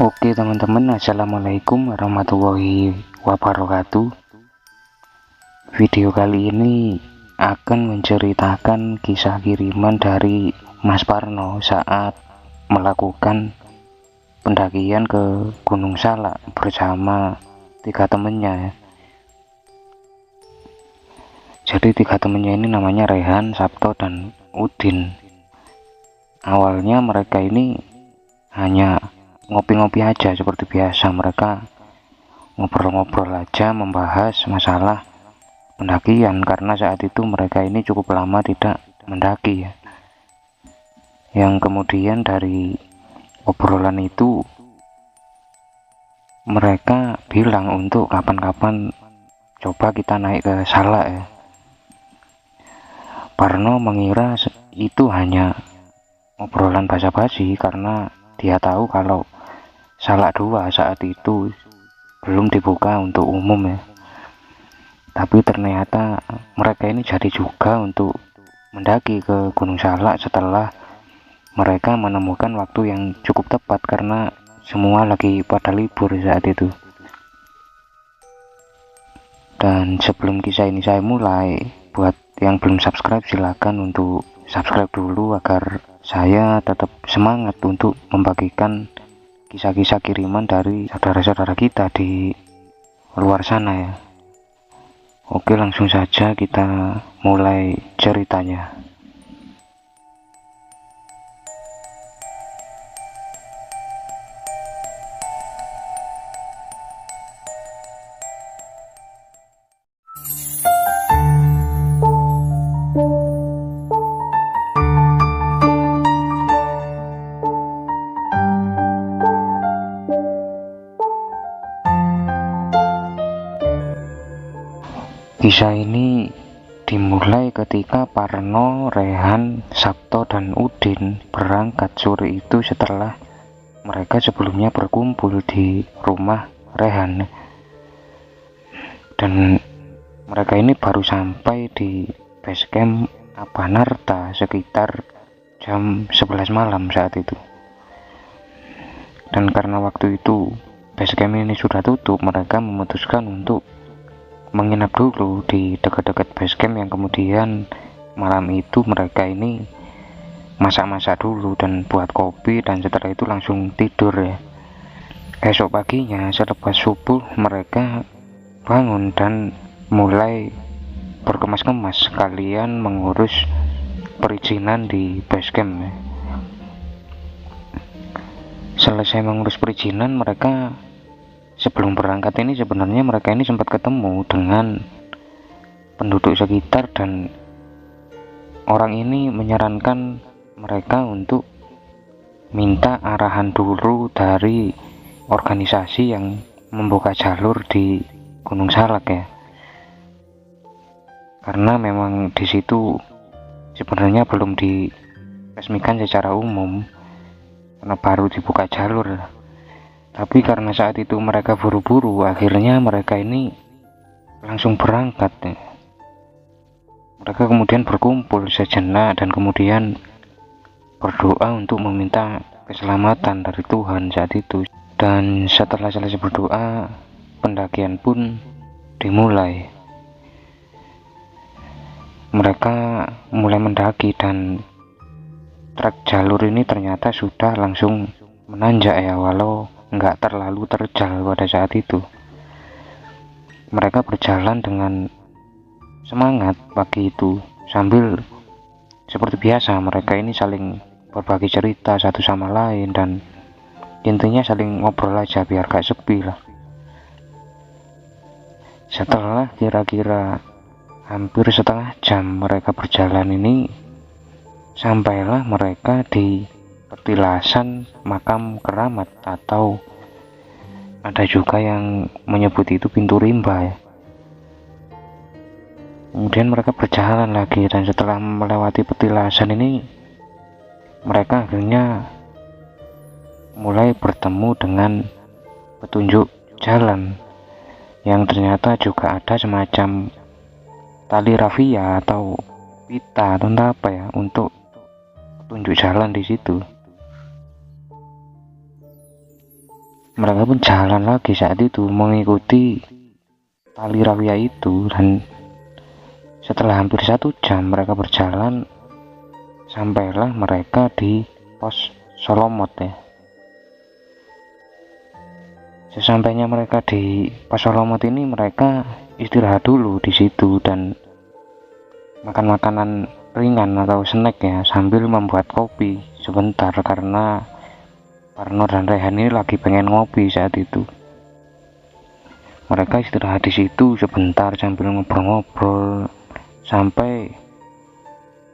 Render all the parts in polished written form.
Oke teman-teman, assalamualaikum warahmatullahi wabarakatuh. Video kali ini akan menceritakan kisah kiriman dari Mas Parno saat melakukan pendakian ke Gunung Salak bersama 3 temennya. Jadi 3 temennya ini namanya Rehan, Sabto, dan Udin. Awalnya mereka ini hanya ngopi-ngopi aja seperti biasa, mereka ngobrol-ngobrol aja membahas masalah pendakian karena saat itu mereka ini cukup lama tidak mendaki ya. Yang kemudian dari obrolan itu mereka bilang untuk kapan-kapan coba kita naik ke Salak ya. Parno mengira itu hanya obrolan basa-basi karena dia tahu kalau Salak 2 saat itu belum dibuka untuk umum ya. Tapi ternyata mereka ini jadi juga untuk mendaki ke Gunung Salak setelah mereka menemukan waktu yang cukup tepat karena semua lagi pada libur saat itu. Dan sebelum kisah ini saya mulai, buat yang belum subscribe silakan untuk subscribe dulu agar saya tetap semangat untuk membagikan kisah-kisah kiriman dari saudara-saudara kita di luar sana ya. Oke, langsung saja kita mulai ceritanya. Kisah ini dimulai ketika Parno, Rehan, Sabto, dan Udin berangkat sore itu setelah mereka sebelumnya berkumpul di rumah Rehan. Dan mereka ini baru sampai di base camp Abanarta sekitar jam 11 malam saat itu. Dan karena waktu itu base camp ini sudah tutup, mereka memutuskan untuk menginap dulu di dekat-dekat base camp, yang kemudian malam itu mereka ini masak-masak dulu dan buat kopi, dan setelah itu langsung tidur ya. Esok paginya selepas subuh mereka bangun dan mulai berkemas-kemas sekalian mengurus perizinan di base camp ya. Selesai mengurus perizinan, mereka sebelum berangkat ini sebenarnya mereka ini sempat ketemu dengan penduduk sekitar, dan orang ini menyarankan mereka untuk minta arahan dulu dari organisasi yang membuka jalur di Gunung Salak ya. Karena memang di situ sebenarnya belum diresmikan secara umum karena baru dibuka jalur. Tapi karena saat itu mereka buru-buru, akhirnya mereka ini langsung berangkat. Mereka kemudian berkumpul sejenak dan kemudian berdoa untuk meminta keselamatan dari Tuhan saat itu. Dan setelah selesai berdoa, pendakian pun dimulai. Mereka mulai mendaki dan trek jalur ini ternyata sudah langsung menanjak ya, walau nggak terlalu terjal pada saat itu. Mereka berjalan dengan semangat pagi itu, sambil seperti biasa mereka ini saling berbagi cerita satu sama lain, dan intinya saling ngobrol aja biar gak sepi lah. Setelah kira-kira hampir setengah jam mereka berjalan ini, sampailah mereka di petilasan makam keramat, atau ada juga yang menyebut itu pintu rimba ya. Kemudian mereka berjalan lagi, dan setelah melewati petilasan ini mereka akhirnya mulai bertemu dengan petunjuk jalan, yang ternyata juga ada semacam tali rafia atau pita atau entah apa ya untuk petunjuk jalan di situ. Mereka pun jalan lagi saat itu mengikuti tali rawia itu, dan setelah hampir 1 jam mereka berjalan, sampailah mereka di pos Solomot ya. Sesampainya mereka di pos Solomot ini, mereka istirahat dulu di situ dan makan makanan ringan atau snack ya, sambil membuat kopi sebentar karena Parno dan Rehan ini lagi pengen ngopi saat itu. Mereka istirahat di situ sebentar sambil ngobrol-ngobrol sampai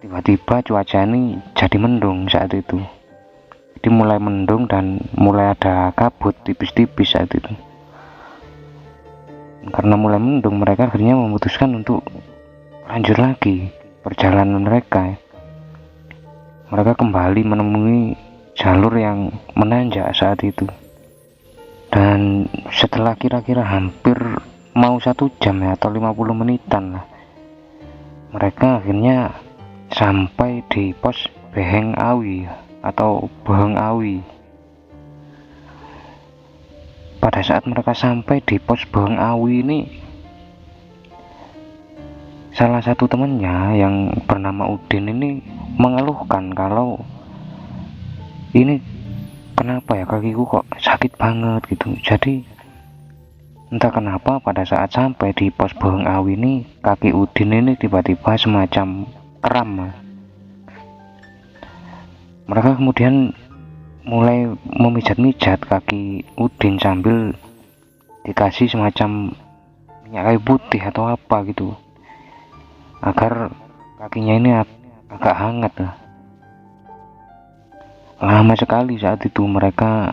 tiba-tiba cuaca ini jadi mendung saat itu. Jadi mulai mendung dan mulai ada kabut tipis-tipis saat itu. Karena mulai mendung, mereka akhirnya memutuskan untuk lanjut lagi perjalanan mereka. Mereka kembali menemui jalur yang menanjak saat itu. Dan setelah kira-kira hampir mau 1 jam ya, atau 50 menitan lah, mereka akhirnya sampai di pos Beheng Awi atau Bohong Awi. Pada saat mereka sampai di pos Bohong Awi ini, salah satu temannya yang bernama Udin ini mengeluhkan kalau ini kenapa ya kakiku kok sakit banget gitu. Jadi entah kenapa pada saat sampai di pos Bohong Awi ini, kaki Udin ini tiba-tiba semacam kram. Mereka kemudian mulai memijat-mijat kaki Udin sambil dikasih semacam minyak kayu putih atau apa gitu, agar kakinya ini agak hangat lah. Lama sekali saat itu mereka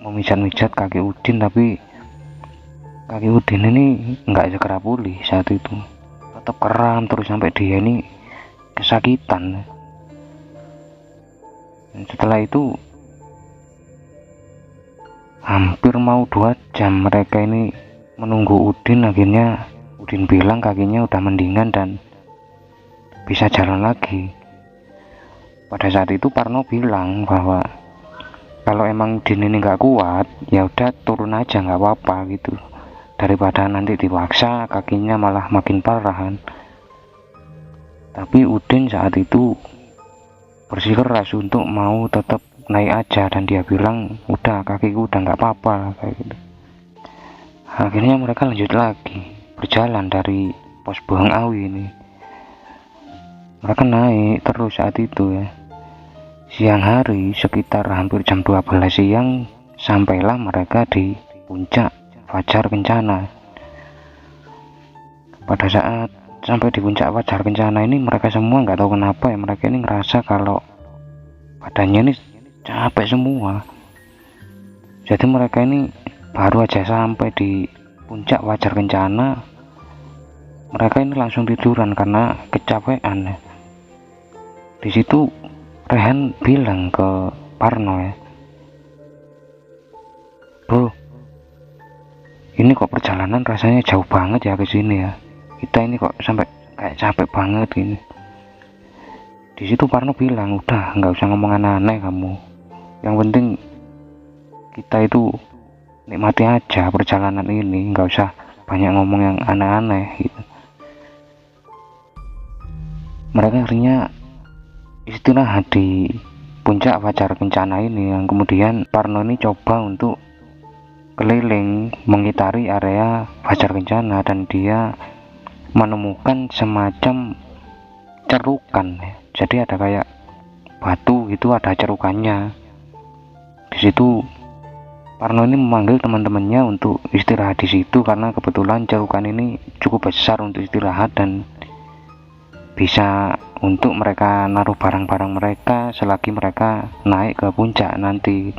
memijat-mijat kaki Udin, tapi kaki Udin ini nggak segera pulih saat itu, tetap kram terus sampai dia ini kesakitan. Dan setelah itu hampir mau 2 jam mereka ini menunggu Udin. Akhirnya Udin bilang kakinya udah mendingan dan bisa jalan lagi. Pada saat itu Parno bilang bahwa kalau emang Udin ini nggak kuat, ya udah turun aja nggak apa-apa gitu, daripada nanti dipaksa kakinya malah makin parah kan. Tapi Udin saat itu bersikeras untuk mau tetap naik aja, dan dia bilang udah kakiku udah nggak apa-apa kayak gitu. Akhirnya mereka lanjut lagi berjalan dari pos Bohong Awi ini. Mereka naik terus saat itu ya. Siang hari sekitar hampir jam 12 siang sampailah mereka di puncak Fajar Kencana. Pada saat sampai di puncak Fajar Kencana ini, mereka semua nggak tahu kenapa ya, mereka ini ngerasa kalau badannya ini capek semua. Jadi mereka ini baru aja sampai di puncak Fajar Kencana, mereka ini langsung tiduran karena kecapean ya. Di situ Rehan bilang ke Parno ya, bro, ini kok perjalanan rasanya jauh banget ya ke sini ya, kita ini kok sampai kayak capek banget gini. Di situ Parno bilang, udah nggak usah ngomong aneh-aneh kamu, yang penting kita itu nikmati aja perjalanan ini, nggak usah banyak ngomong yang aneh-aneh gitu. Mereka akhirnya istirahat di puncak Fajar Kencana ini, yang kemudian Parno ini coba untuk keliling mengitari area Fajar Kencana, dan dia menemukan semacam cerukan ya. Jadi ada kayak batu gitu, ada cerukannya. Di situ Parno ini memanggil teman-temannya untuk istirahat di situ, karena kebetulan cerukan ini cukup besar untuk istirahat dan bisa untuk mereka naruh barang-barang mereka selagi mereka naik ke puncak nanti.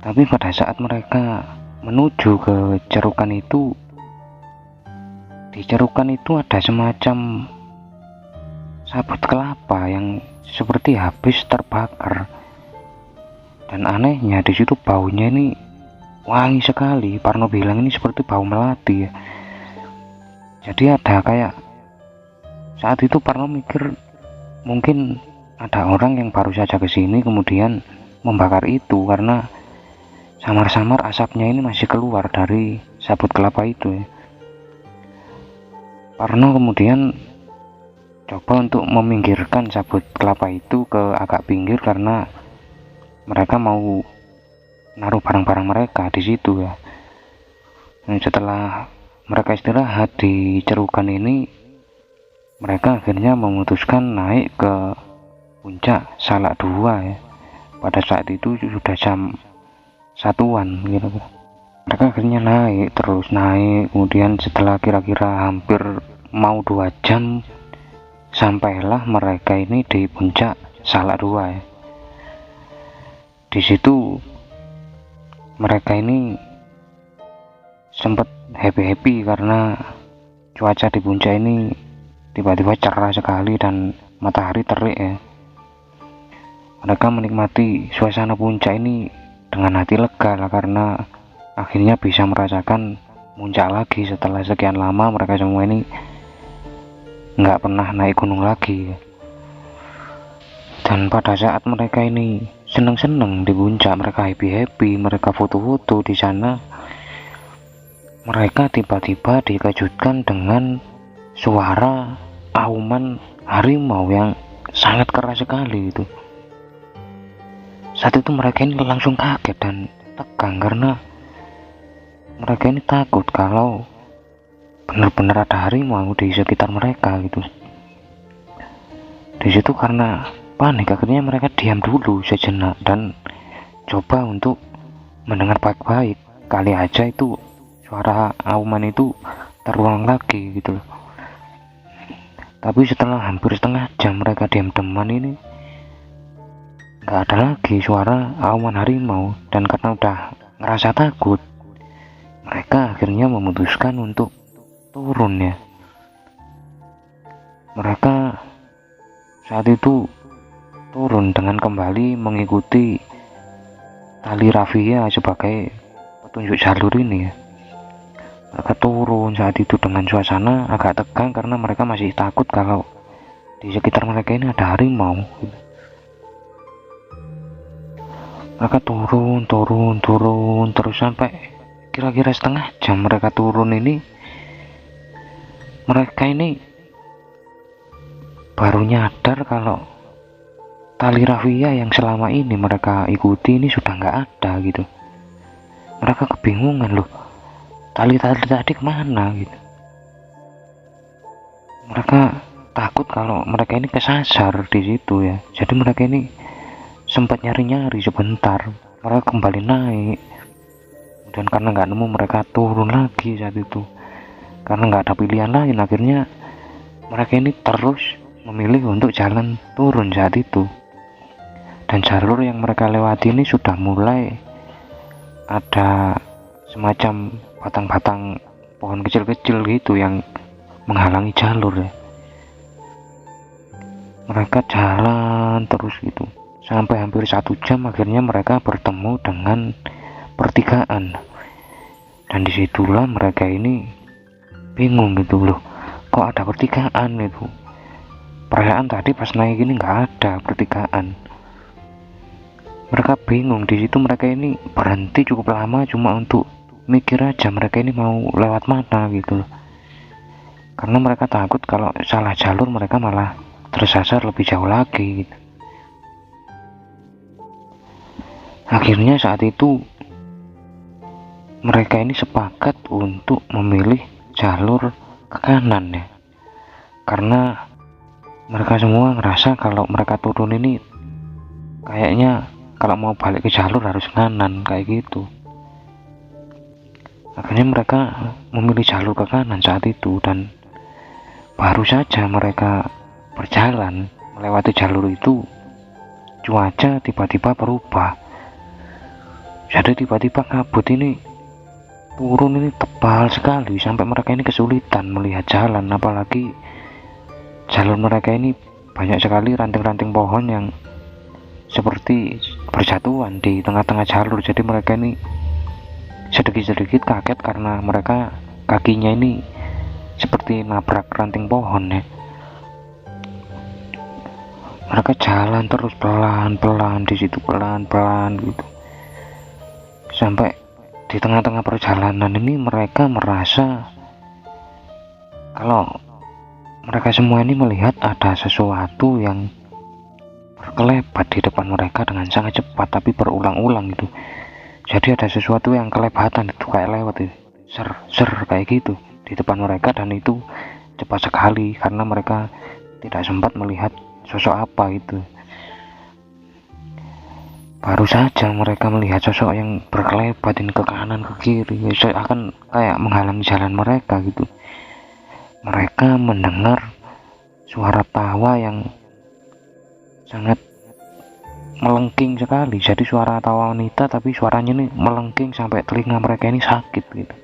Tapi pada saat mereka menuju ke cerukan itu, di cerukan itu ada semacam sabut kelapa yang seperti habis terbakar. Dan anehnya di situ baunya ini wangi sekali. Parno bilang ini seperti bau melati ya. Jadi ada kayak, saat itu Parno mikir mungkin ada orang yang baru saja ke sini kemudian membakar itu, karena samar-samar asapnya ini masih keluar dari sabut kelapa itu ya. Karena kemudian coba untuk meminggirkan sabut kelapa itu ke agak pinggir karena mereka mau naruh barang-barang mereka di situ ya. Dan setelah mereka istirahat di cerukan ini, mereka akhirnya memutuskan naik ke puncak Salak 2 ya. Pada saat itu sudah jam 1-an gitu. Mereka akhirnya naik, terus naik, kemudian setelah kira-kira hampir mau 2 jam sampailah mereka ini di puncak Salak 2 ya. Di situ mereka ini sempat happy karena cuaca di puncak ini tiba-tiba cerah sekali dan matahari terik ya. Mereka menikmati suasana puncak ini dengan hati lega lah, karena akhirnya bisa merasakan puncak lagi setelah sekian lama mereka semua ini nggak pernah naik gunung lagi. Dan pada saat mereka ini seneng-seneng di puncak, mereka happy, mereka foto-foto di sana, mereka tiba-tiba dikejutkan dengan suara auman harimau yang sangat keras sekali itu. Saat itu mereka ini langsung kaget dan tegang karena mereka ini takut kalau benar-benar ada harimau di sekitar mereka gitu. Di situ karena panik akhirnya mereka diam dulu sejenak dan coba untuk mendengar baik-baik, kali aja itu suara auman itu terulang lagi gitu. Tapi setelah hampir setengah jam mereka diam-diaman ini, nggak ada lagi suara auman harimau. Dan karena udah ngerasa takut, mereka akhirnya memutuskan untuk turun ya. Mereka saat itu turun dengan kembali mengikuti tali rafia sebagai petunjuk jalur ini ya. Mereka turun saat itu dengan suasana agak tegang karena mereka masih takut kalau di sekitar mereka ini ada harimau. Mereka turun terus sampai kira-kira setengah jam mereka turun ini. Mereka ini baru nyadar kalau tali rafia yang selama ini mereka ikuti ini sudah nggak ada gitu. Mereka kebingungan loh, tali-tali tadi kemana gitu. Mereka takut kalau mereka ini kesasar di situ ya. Jadi mereka ini sempat nyari-nyari sebentar. Mereka kembali naik. Dan karena nggak nemu, mereka turun lagi saat itu. Karena nggak ada pilihan lain, akhirnya mereka ini terus memilih untuk jalan turun saat itu. Dan jalur yang mereka lewati ini sudah mulai ada semacam batang-batang pohon kecil-kecil gitu yang menghalangi jalur ya. Mereka jalan terus gitu sampai hampir 1 jam, akhirnya mereka bertemu dengan pertigaan. Dan disitulah mereka ini bingung gitu loh, kok ada pertigaan itu. Perasaan tadi pas naik ini nggak ada pertigaan. Mereka bingung di situ. Mereka ini berhenti cukup lama cuma untuk mikir aja mereka ini mau lewat mana gitu loh. Karena mereka takut kalau salah jalur mereka malah tersasar lebih jauh lagi gitu. Akhirnya saat itu mereka ini sepakat untuk memilih jalur ke kanan ya. Karena mereka semua ngerasa kalau mereka turun ini kayaknya kalau mau balik ke jalur harus kanan kayak gitu. Akhirnya mereka memilih jalur ke kanan saat itu. Dan baru saja mereka berjalan melewati jalur itu, cuaca tiba-tiba berubah. Jadi tiba-tiba kabut ini turun ini tebal sekali sampai mereka ini kesulitan melihat jalan. Apalagi jalur mereka ini banyak sekali ranting-ranting pohon yang seperti berjatuhan di tengah-tengah jalur. Jadi mereka ini sedikit-sedikit kaget karena mereka kakinya ini seperti nabrak ranting pohon ya. Mereka jalan terus pelan-pelan di situ, pelan-pelan gitu Sampai di tengah-tengah perjalanan ini mereka merasa kalau mereka semua ini melihat ada sesuatu yang berkelebat di depan mereka dengan sangat cepat tapi berulang-ulang gitu. Jadi ada sesuatu yang kelebatan itu, kayak lewat itu, ser kayak gitu di depan mereka, dan itu cepat sekali karena mereka tidak sempat melihat sosok apa itu. Baru saja mereka melihat sosok yang berkelebat ke kanan ke kiri, akan kayak menghalangi jalan mereka gitu. Mereka mendengar suara tawa yang sangat melengking sekali. Jadi suara tawa wanita tapi suaranya ini melengking sampai telinga mereka ini sakit gitu.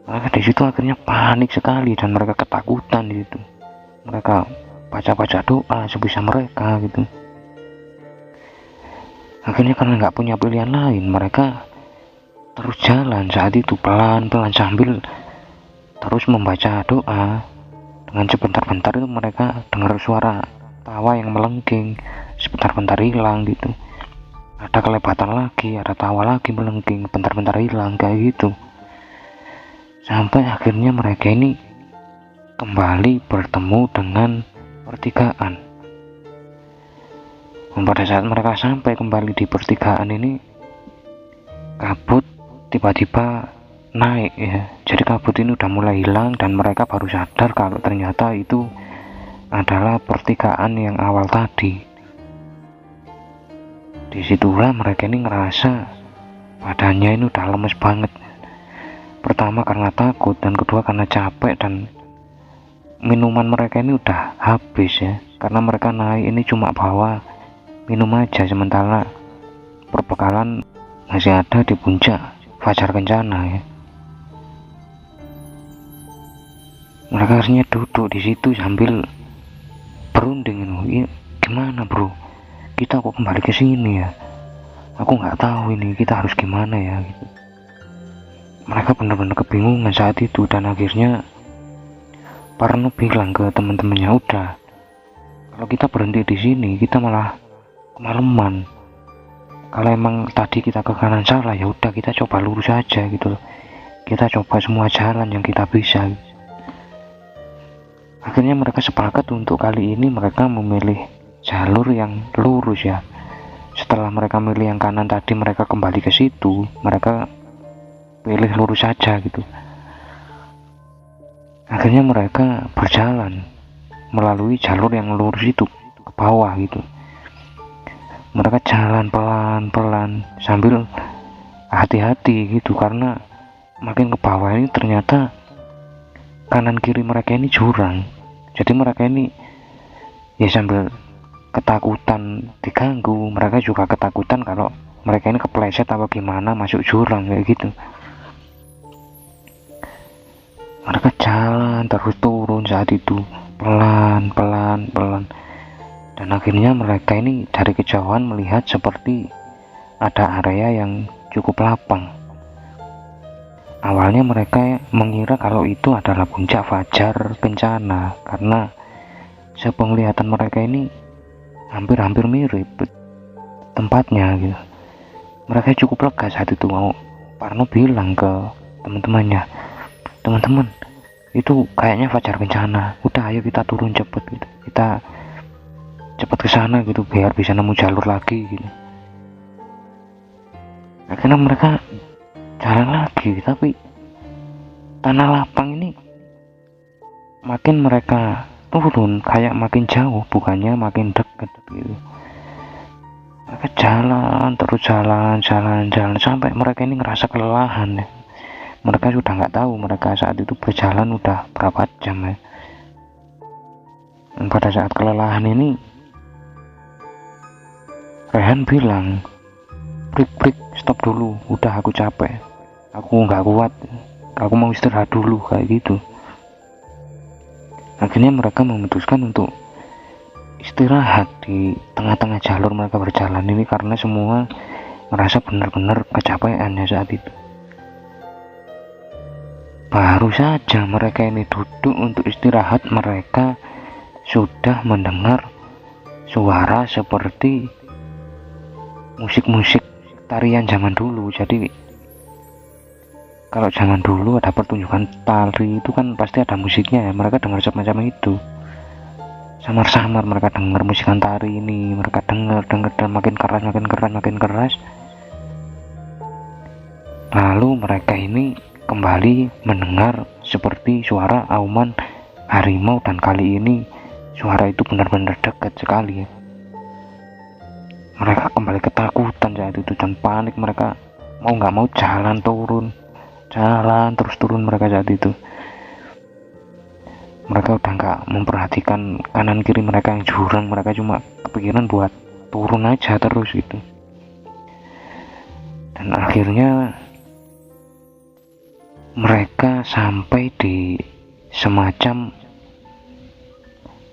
Mereka di situ akhirnya panik sekali dan mereka ketakutan di situ. Mereka baca-baca doa sebisa mereka gitu. Akhirnya karena nggak punya pilihan lain, mereka terus jalan saat itu pelan-pelan sambil terus membaca doa. Dengan sebentar-bentar itu mereka dengar suara tawa yang melengking, sebentar-bentar hilang gitu. Ada kelebatan lagi, ada tawa lagi melengking, bentar-bentar hilang kayak gitu. Sampai akhirnya mereka ini kembali bertemu dengan pertigaan. Dan pada saat mereka sampai kembali di pertigaan ini, kabut tiba-tiba naik ya. Jadi kabut ini udah mulai hilang dan mereka baru sadar kalau ternyata itu adalah pertigaan yang awal tadi. Disitulah mereka ini ngerasa badannya ini udah lemes banget. Pertama karena takut, dan kedua karena capek, dan minuman mereka ini udah habis ya. Karena mereka naik ini cuma bawa minum aja, sementara perbekalan masih ada di puncak Fajar Kencana ya. Mereka akhirnya duduk di situ sambil berunding ini, gimana bro, kita kok kembali ke sini ya? Aku nggak tahu ini kita harus gimana ya gitu. Mereka benar-benar kebingungan saat itu, dan akhirnya Parno bilang ke teman-temannya, udah, kalau kita berhenti di sini kita malah kemalaman. Kalau emang tadi kita ke kanan salah, ya udah kita coba lurus aja gitu. Kita coba semua jalan yang kita bisa. Akhirnya mereka sepakat untuk kali ini mereka memilih jalur yang lurus ya. Setelah mereka milih yang kanan tadi, mereka kembali ke situ, mereka pilih lurus saja gitu. Akhirnya mereka berjalan melalui jalur yang lurus itu ke bawah gitu. Mereka jalan pelan-pelan sambil hati-hati gitu, karena makin ke bawah ini ternyata kanan kiri mereka ini jurang. Jadi mereka ini ya sambil ketakutan diganggu, mereka juga ketakutan kalau mereka ini kepleset atau gimana masuk jurang kayak gitu. Mereka jalan terus turun saat itu pelan-pelan, dan akhirnya mereka ini dari kejauhan melihat seperti ada area yang cukup lapang. Awalnya mereka mengira kalau itu adalah puncak Fajar Kencana karena sepenglihatan mereka ini hampir mirip tempatnya gitu. Mereka cukup lega saat itu. Parno bilang ke teman-temannya, teman-teman, itu kayaknya Fajar Kencana, udah ayo kita turun cepet gitu, kita cepet ke sana gitu biar bisa nemu jalur lagi gitu. Akhirnya mereka jalan lagi, tapi tanah lapang ini makin mereka turun kayak makin jauh, bukannya makin dekat gitu. Mereka jalan terus, jalan sampai mereka ini ngerasa kelelahan ya. Mereka sudah nggak tahu mereka saat itu berjalan udah berapa jam ya. Dan pada saat kelelahan ini Rehan bilang, break, stop dulu, udah aku capek, aku nggak kuat, aku mau istirahat dulu kayak gitu. Akhirnya mereka memutuskan untuk istirahat di tengah-tengah jalur mereka berjalan ini karena semua merasa benar-benar kecapean ya saat itu. Baru saja mereka ini duduk untuk istirahat, mereka sudah mendengar suara seperti musik-musik tarian zaman dulu. Jadi kalau zaman dulu ada pertunjukan tari itu kan pasti ada musiknya ya, mereka dengar semacam itu. Samar-samar mereka dengar musikan tari ini, mereka dengar dan makin keras. Lalu mereka ini kembali mendengar seperti suara auman harimau, dan kali ini suara itu benar-benar dekat sekali ya. Mereka kembali ketakutan saat itu dan panik, mereka mau nggak mau jalan terus turun mereka saat itu. Mereka udah nggak memperhatikan kanan kiri mereka yang jurang, mereka cuma kepikiran buat turun aja terus gitu. Dan akhirnya mereka sampai di semacam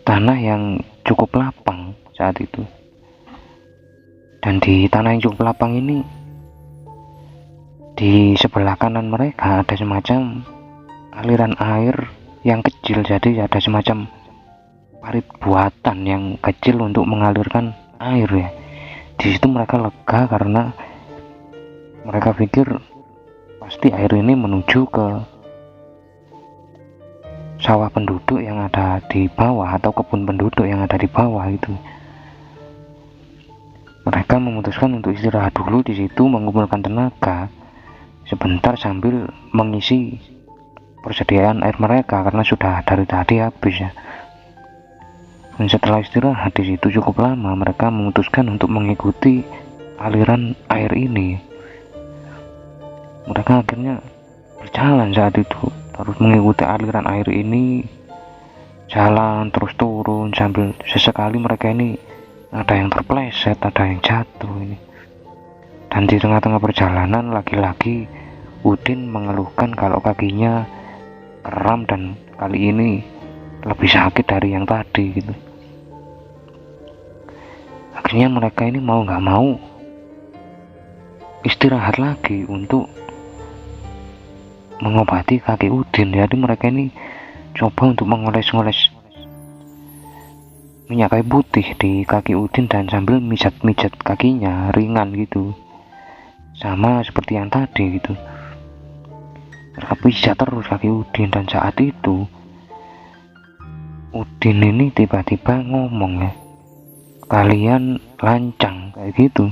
tanah yang cukup lapang saat itu. Dan di tanah yang cukup lapang ini, di sebelah kanan mereka ada semacam aliran air yang kecil. Jadi ada semacam parit buatan yang kecil untuk mengalirkan air ya. Di situ mereka lega karena mereka pikir pasti air ini menuju ke sawah penduduk yang ada di bawah atau kebun penduduk yang ada di bawah itu. Mereka memutuskan untuk istirahat dulu di situ, mengumpulkan tenaga sebentar sambil mengisi persediaan air mereka karena sudah dari tadi habis ya. Dan setelah istirahat di situ cukup lama, mereka memutuskan untuk mengikuti aliran air ini. Mereka akhirnya berjalan saat itu, terus mengikuti aliran air ini, jalan terus turun sambil sesekali mereka ini ada yang terpleset, ada yang jatuh ini. Dan di tengah-tengah perjalanan lagi-lagi Udin mengeluhkan kalau kakinya kram dan kali ini lebih sakit dari yang tadi gitu. Akhirnya mereka ini mau nggak mau istirahat lagi untuk mengobati kaki Udin. Jadi mereka ini coba untuk mengoles-ngoles minyak kayu putih di kaki Udin dan sambil mijat-mijat kakinya ringan gitu, sama seperti yang tadi gitu. Mereka pijat terus kaki Udin, dan saat itu Udin ini tiba-tiba ngomong ya, kalian lancang kayak gitu.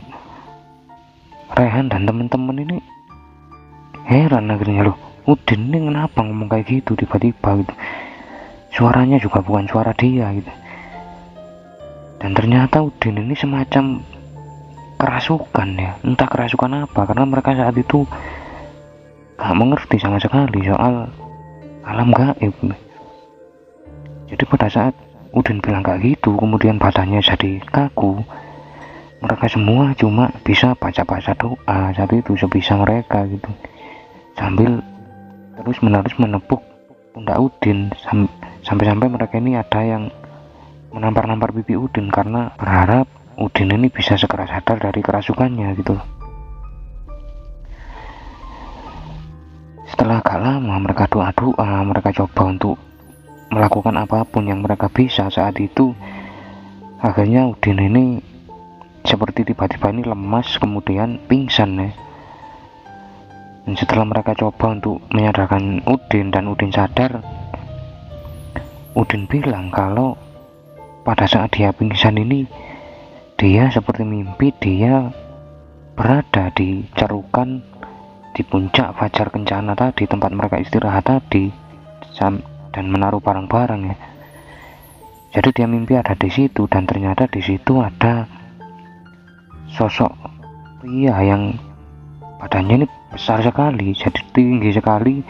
Rehan dan teman-teman ini heran akhirnya, loh Udin ini kenapa ngomong kayak gitu tiba-tiba gitu. Suaranya juga bukan suara dia gitu. Dan ternyata Udin ini semacam kerasukan ya, entah kerasukan apa, karena mereka saat itu gak mengerti sama sekali soal alam gaib. Jadi pada saat Udin bilang kayak gitu, kemudian badannya jadi kaku, mereka semua cuma bisa baca-baca doa saat itu sebisa mereka gitu, sambil terus menerus menepuk pundak Udin, sampai-sampai mereka ini ada yang menampar-nampar pipi Udin karena berharap Udin ini bisa segera sadar dari kerasukannya gitu. Setelah agak lama mereka doa-doa, mereka coba untuk melakukan apapun yang mereka bisa saat itu. Akhirnya Udin ini seperti tiba-tiba ini lemas, kemudian pingsan ya. Dan setelah mereka coba untuk menyadarkan Udin dan Udin sadar, Udin bilang kalau pada saat dia pingsan ini dia seperti mimpi dia berada di cerukan di puncak Fajar Kencana tadi, tempat mereka istirahat tadi dan menaruh barang-barang ya. Jadi dia mimpi ada di situ, dan ternyata di situ ada sosok pria yang badannya ini besar sekali, jadi tinggi sekali,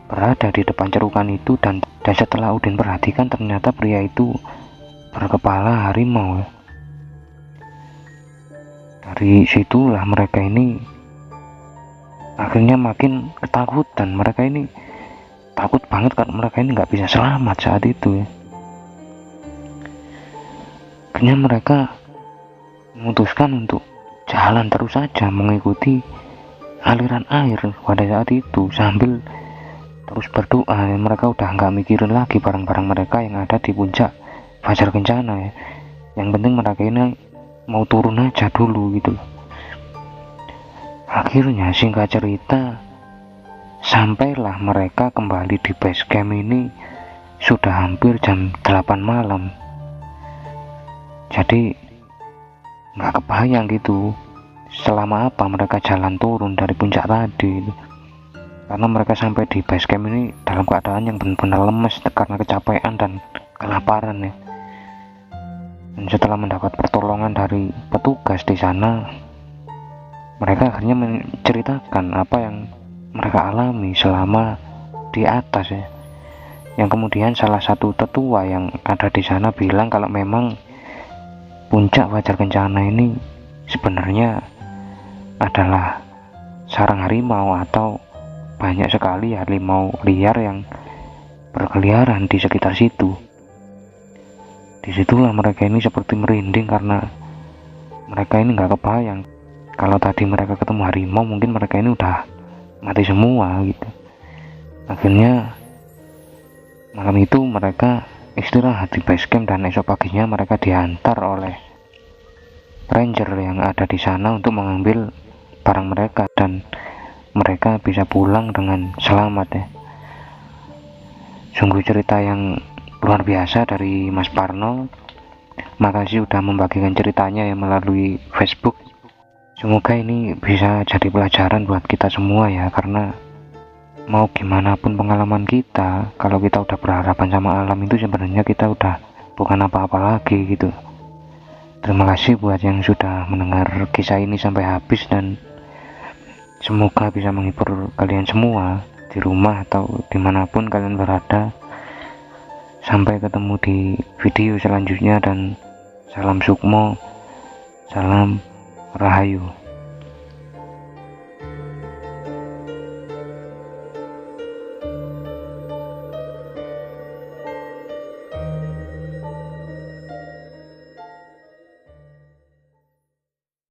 berada di depan cerukan itu. Dan setelah Udin perhatikan, ternyata pria itu berkepala harimau ya. Dari situlah mereka ini akhirnya makin ketakutan. Mereka ini takut banget karena mereka ini nggak bisa selamat saat itu ya. Akhirnya mereka memutuskan untuk jalan terus saja mengikuti aliran air pada saat itu sambil terus berdoa ya. Mereka udah nggak mikirin lagi barang-barang mereka yang ada di puncak Fajar Kencana ya. Yang penting mereka ini mau turun aja dulu gitu. Akhirnya singkat cerita, sampailah mereka kembali di base camp ini sudah hampir jam 8 malam. Jadi nggak kebayang gitu selama apa mereka jalan turun dari puncak tadi, karena mereka sampai di base camp ini dalam keadaan yang benar-benar lemes karena kecapean dan kelaparan ya. Dan setelah mendapat pertolongan dari petugas di sana, mereka akhirnya menceritakan apa yang mereka alami selama di atas ya. Yang kemudian salah satu tetua yang ada di sana bilang kalau memang puncak Fajar Kencana ini sebenarnya adalah sarang harimau atau banyak sekali harimau liar yang berkeliaran di sekitar situ. Disitulah mereka ini seperti merinding karena mereka ini nggak kebayang kalau tadi mereka ketemu harimau, mungkin mereka ini udah mati semua gitu. Akhirnya malam itu mereka istirahat di base camp dan esok paginya mereka diantar oleh ranger yang ada di sana untuk mengambil barang mereka dan mereka bisa pulang dengan selamat ya. Sungguh cerita yang luar biasa dari Mas Parno. Makasih udah membagikan ceritanya ya melalui Facebook. Semoga ini bisa jadi pelajaran buat kita semua ya, karena mau gimana pun pengalaman kita, kalau kita udah berhadapan sama alam itu sebenarnya kita udah bukan apa-apa lagi gitu. Terima kasih buat yang sudah mendengar kisah ini sampai habis, dan semoga bisa menghibur kalian semua di rumah atau dimanapun kalian berada. Sampai ketemu di video selanjutnya, dan salam sukmo, salam rahayu.